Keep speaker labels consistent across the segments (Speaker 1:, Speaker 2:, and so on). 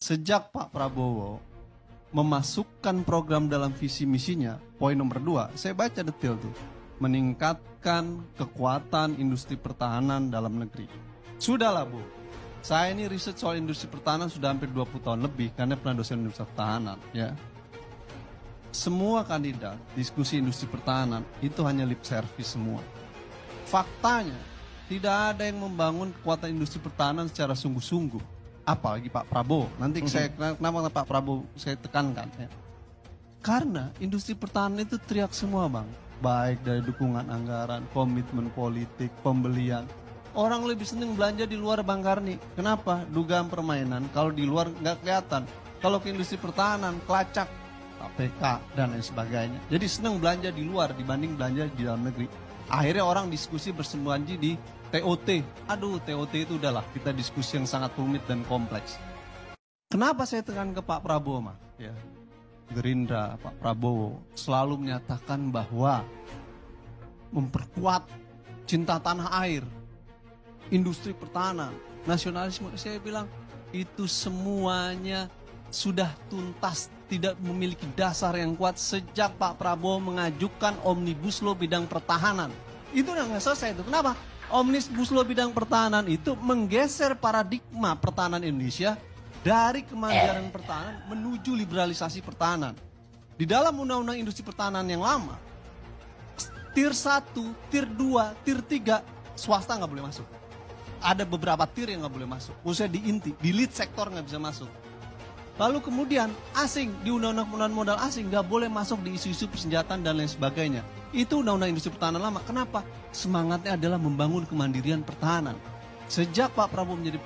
Speaker 1: sejak Pak Prabowo memasukkan program dalam visi misinya, poin nomor 2, saya baca detail tuh, meningkatkan kekuatan industri pertahanan dalam negeri. Sudahlah Bu, saya ini riset soal industri pertahanan sudah hampir 20 tahun lebih karena pernah dosen industri pertahanan ya. Semua kandidat diskusi industri pertahanan itu hanya lip service semua. Faktanya tidak ada yang membangun kekuatan industri pertahanan secara sungguh-sungguh. Apalagi Pak Prabowo. Nanti saya kenapa Pak Prabowo saya tekankan ya. Karena industri pertahanan itu teriak semua Bang. Baik dari dukungan anggaran, komitmen politik, pembelian. Orang lebih senang belanja di luar Bang Karni. Kenapa? Dugaan permainan kalau di luar nggak kelihatan. Kalau ke industri pertahanan, kelacak, KPK dan lain sebagainya. Jadi senang belanja di luar dibanding belanja di dalam negeri. Akhirnya orang diskusi bersembunyi di TOT. Aduh, TOT itu udahlah, kita diskusi yang sangat rumit dan kompleks. Kenapa saya tekan ke Pak Prabowo, Mas? Ya. Gerindra, Pak Prabowo selalu menyatakan bahwa memperkuat cinta tanah air, industri pertahanan, nasionalisme. Saya bilang itu semuanya sudah tuntas, tidak memiliki dasar yang kuat sejak Pak Prabowo mengajukan Omnibus Law bidang pertahanan. Itu yang nggak selesai itu. Kenapa? Omnibus Law bidang pertahanan itu menggeser paradigma pertahanan Indonesia dari kemandirian pertahanan menuju liberalisasi pertahanan. Di dalam Undang-Undang Industri Pertahanan yang lama, tier 1, tier 2, tier 3, swasta nggak boleh masuk. Ada beberapa tier yang nggak boleh masuk. Khususnya di inti, di lead sektor nggak bisa masuk. Lalu kemudian asing, di Undang-Undang modal asing nggak boleh masuk di isu-isu persenjataan dan lain sebagainya. Itu Undang-Undang Industri Pertahanan lama. Kenapa? Semangatnya adalah membangun kemandirian pertahanan. Sejak Pak Prabowo menjadi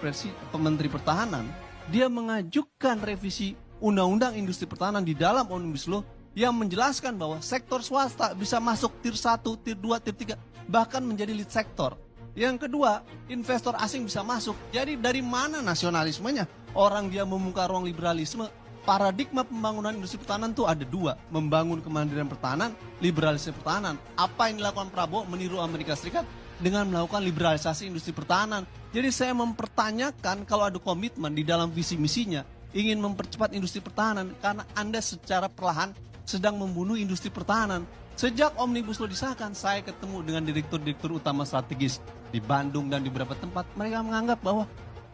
Speaker 1: Menteri Pertahanan, dia mengajukan revisi Undang-Undang Industri Pertahanan di dalam Omnibus Law yang menjelaskan bahwa sektor swasta bisa masuk tier 1, tier 2, tier 3, bahkan menjadi lead sektor. Yang kedua, investor asing bisa masuk. Jadi dari mana nasionalismenya? Orang dia membuka ruang liberalisme. Paradigma pembangunan industri pertahanan itu ada 2. Membangun kemandirian pertahanan, liberalisasi pertahanan. Apa yang dilakukan Prabowo meniru Amerika Serikat dengan melakukan liberalisasi industri pertahanan. Jadi saya mempertanyakan kalau ada komitmen di dalam visi misinya ingin mempercepat industri pertahanan karena Anda secara perlahan sedang membunuh industri pertahanan. Sejak Omnibus Law disahkan, saya ketemu dengan direktur-direktur utama strategis di Bandung dan di beberapa tempat. Mereka menganggap bahwa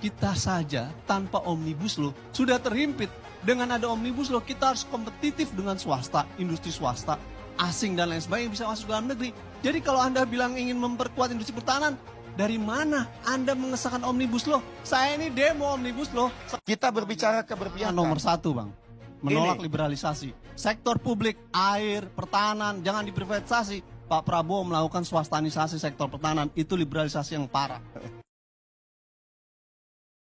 Speaker 1: kita saja tanpa Omnibus Law sudah terhimpit. Dengan ada Omnibus Law kita harus kompetitif dengan swasta, industri swasta, asing dan lain sebagainya yang bisa masuk dalam negeri. Jadi kalau Anda bilang ingin memperkuat industri pertahanan, dari mana Anda mengesahkan Omnibus Law? Saya ini demo Omnibus Law.
Speaker 2: Kita berbicara keberpihakan.
Speaker 1: Nomor 1 Bang, menolak liberalisasi. Sektor publik, air, pertahanan, jangan diprivatisasi. Pak Prabowo melakukan swastanisasi sektor pertahanan, itu liberalisasi yang parah.